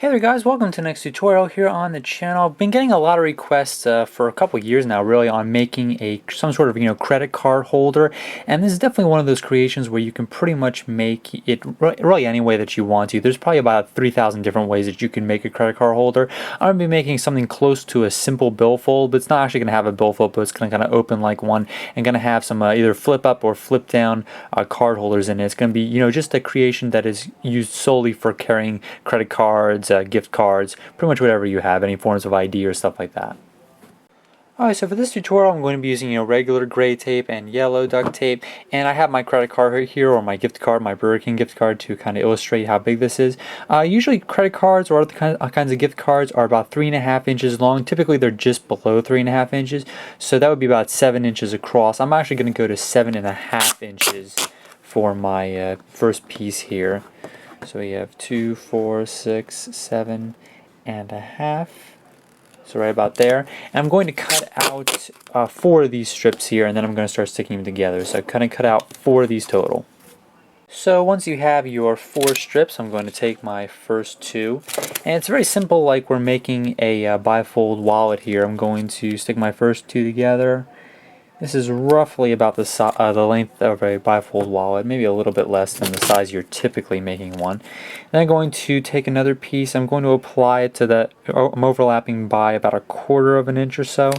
Hey there guys, welcome to the next tutorial here on the channel. I've been getting a lot of requests for a couple years now really on making some sort of credit card holder, and this is definitely one of those creations where you can pretty much make it really any way that you want to. There's probably about 3,000 different ways that you can make a credit card holder. I'm going to be making something close to a simple billfold, but it's not actually going to have a billfold, but it's going to kind of open like one and going to have some either flip up or flip down card holders in it. It's going to be just a creation that is used solely for carrying credit cards, gift cards, pretty much whatever you have, any forms of ID or stuff like that. Alright, so for this tutorial I'm going to be using regular gray tape and yellow duct tape, and I have my credit card right here, or my gift card, my Burger King gift card, to kind of illustrate how big this is. Usually credit cards or other kinds of gift cards are about 3.5 inches long. Typically they're just below 3.5 inches, so that would be about 7 inches across. I'm actually going to go to 7.5 inches for my first piece here. So we have 2, 4, 6, 7.5. So right about there. And I'm going to cut out 4 of these strips here, and then I'm going to start sticking them together. So I'm going to cut out 4 of these total. So once you have your 4 strips, I'm going to take my first 2. And it's very simple, like we're making a bifold wallet here. I'm going to stick my first 2 together. This is roughly about the length of a bifold wallet, maybe a little bit less than the size you're typically making one. Then I'm going to take another piece. I'm going to apply it to that. I'm overlapping by about 1/4 of an inch or so,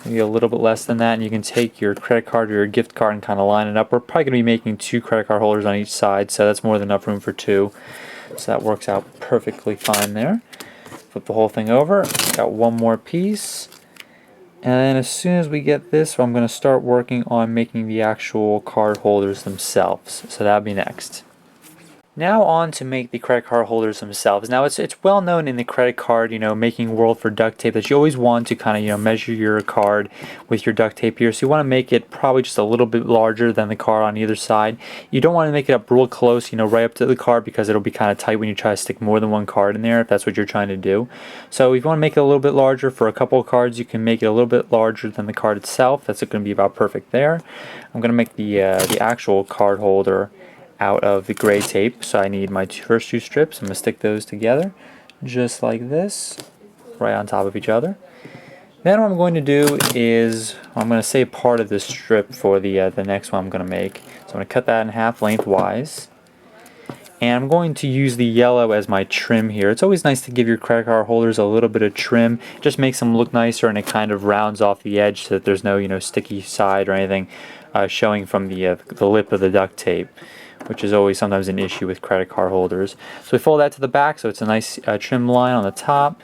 maybe a little bit less than that. And you can take your credit card or your gift card and kind of line it up. We're probably going to be making 2 credit card holders on each side, so that's more than enough room for 2. So that works out perfectly fine there. Flip the whole thing over. Got one more piece. And then as soon as we get this, I'm going to start working on making the actual card holders themselves. So that'll be next. Now on to make the credit card holders themselves. Now it's well known in the credit card, making world for duct tape that you always want to kind of, measure your card with your duct tape here. So you want to make it probably just a little bit larger than the card on either side. You don't want to make it up real close, right up to the card, because it'll be kind of tight when you try to stick more than one card in there, if that's what you're trying to do. So if you want to make it a little bit larger for a couple of cards, you can make it a little bit larger than the card itself. That's going to be about perfect there. I'm going to make the actual card holder out of the gray tape, so I need my first 2 strips. I'm going to stick those together just like this, right on top of each other. Then what I'm going to do is I'm going to save part of this strip for the next one I'm going to make. So I'm going to cut that in half lengthwise, and I'm going to use the yellow as my trim here. It's always nice to give your credit card holders a little bit of trim. It just makes them look nicer, and it kind of rounds off the edge so that there's no sticky side or anything showing from the lip of the duct tape, which is always sometimes an issue with credit card holders. So we fold that to the back so it's a nice trim line on the top.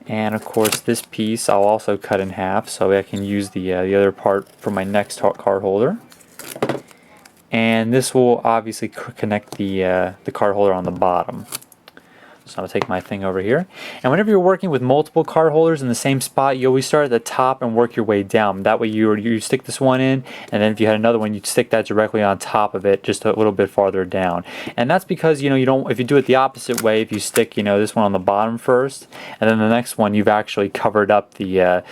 And of course this piece I'll also cut in half so I can use the other part for my next card holder. And this will obviously connect the card holder on the bottom. So I'll take my thing over here. And whenever you're working with multiple card holders in the same spot, you always start at the top and work your way down. That way you stick this one in, and then if you had another one, you'd stick that directly on top of it, just a little bit farther down. And that's because you don't. If you do it the opposite way, if you stick this one on the bottom first, and then the next one, you've actually covered up the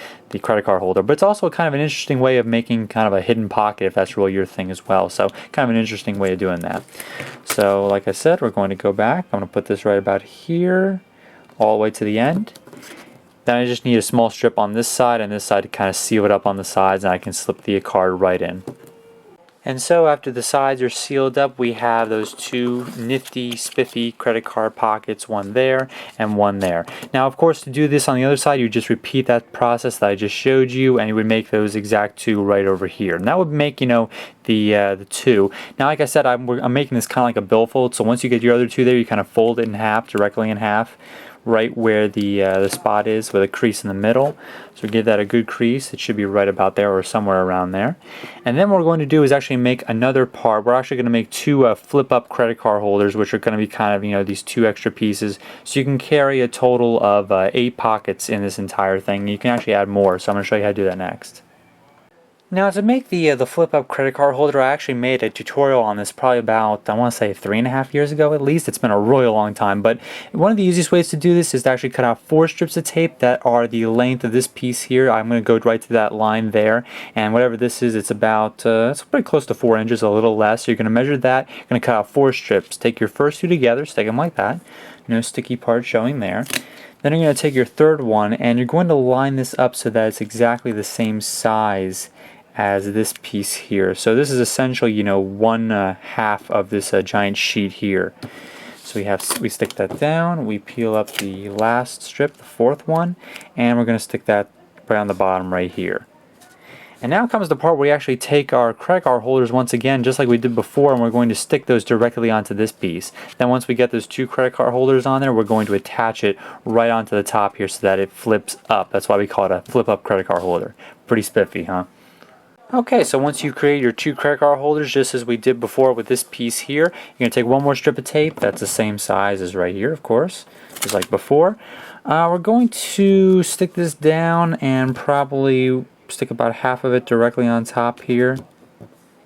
credit card holder. But it's also kind of an interesting way of making kind of a hidden pocket, if that's really your thing as well. So kind of an interesting way of doing that. So like I said, we're going to go back. I'm going to put this right about here, all the way to the end. Then I just need a small strip on this side and this side to kind of seal it up on the sides, and I can slip the card right in. And so after the sides are sealed up, we have those 2 nifty, spiffy credit card pockets, one there and one there. Now of course, to do this on the other side, you just repeat that process that I just showed you, and you would make those exact 2 right over here. And that would make the 2. Now like I said, I'm making this kind of like a billfold, so once you get your other 2 there, you kind of fold it in half, directly in half, right where the spot is with a crease in the middle. So give that a good crease. It should be right about there or somewhere around there. And then what we're going to do is actually make another part. We're actually going to make 2 flip up credit card holders, which are going to be kind of these 2 extra pieces, so you can carry a total of 8 pockets in this entire thing. You can actually add more, so I'm going to show you how to do that next. Now to make the flip up credit card holder, I actually made a tutorial on this probably about, I want to say 3.5 years ago at least. It's been a really long time, but one of the easiest ways to do this is to actually cut out 4 strips of tape that are the length of this piece here. I'm going to go right to that line there, and whatever this is, it's about, it's pretty close to 4 inches, a little less. So you're going to measure that, you're going to cut out 4 strips. Take your first 2 together, stick them like that. No sticky part showing there. Then you're going to take your third one and you're going to line this up so that it's exactly the same size as this piece here. So this is essentially, you know, one half of this giant sheet here. So we stick that down, we peel up the last strip, the fourth one, and we're going to stick that right on the bottom right here. And now comes the part where we actually take our credit card holders once again, just like we did before, and we're going to stick those directly onto this piece. Then once we get those two credit card holders on there, we're going to attach it right onto the top here so that it flips up. That's why we call it a flip up credit card holder. Pretty spiffy, huh? Okay, so once you create your two credit card holders, just as we did before with this piece here, you're going to take one more strip of tape. That's the same size as right here, of course, just like before. We're going to stick this down and probably stick about half of it directly on top here.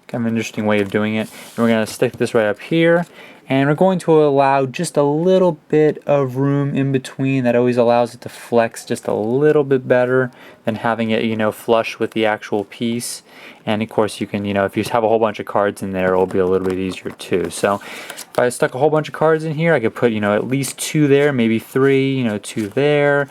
Kind of an interesting way of doing it. And we're going to stick this right up here. And we're going to allow just a little bit of room in between. That always allows it to flex just a little bit better than having it, you know, flush with the actual piece. And of course you can, you know, if you have a whole bunch of cards in there, it'll be a little bit easier too. So if I stuck a whole bunch of cards in here, I could put, you know, at least two there, maybe three, you know, two there,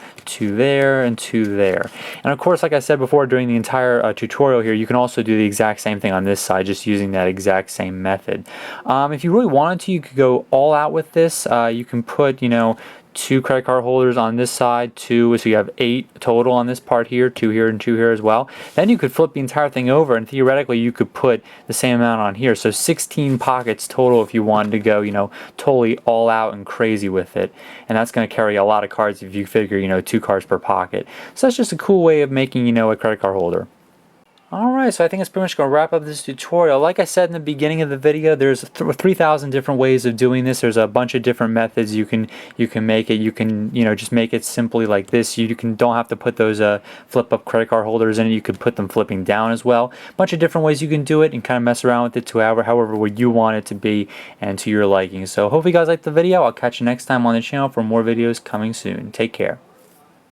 and two there. And of course, like I said before, during the entire tutorial here, you can also do the exact same thing on this side, just using that exact same method. If you really wanted to, you could go all out with this. You can put, you know, two credit card holders on this side, two, so you have 8 total on this part here, 2 here and 2 here as well. Then you could flip the entire thing over and theoretically you could put the same amount on here. So 16 pockets total if you wanted to go, you know, totally all out and crazy with it. And that's going to carry a lot of cards if you figure, you know, 2 cards per pocket. So that's just a cool way of making, you know, a credit card holder. Alright, so I think it's pretty much going to wrap up this tutorial. Like I said in the beginning of the video, there's 3,000 different ways of doing this. There's a bunch of different methods you can make it. You can, you know, just make it simply like this. You don't have to put those flip up credit card holders in it. You could put them flipping down as well. A bunch of different ways you can do it and kind of mess around with it to however way you want it to be and to your liking. So hopefully you guys liked the video. I'll catch you next time on the channel for more videos coming soon. Take care.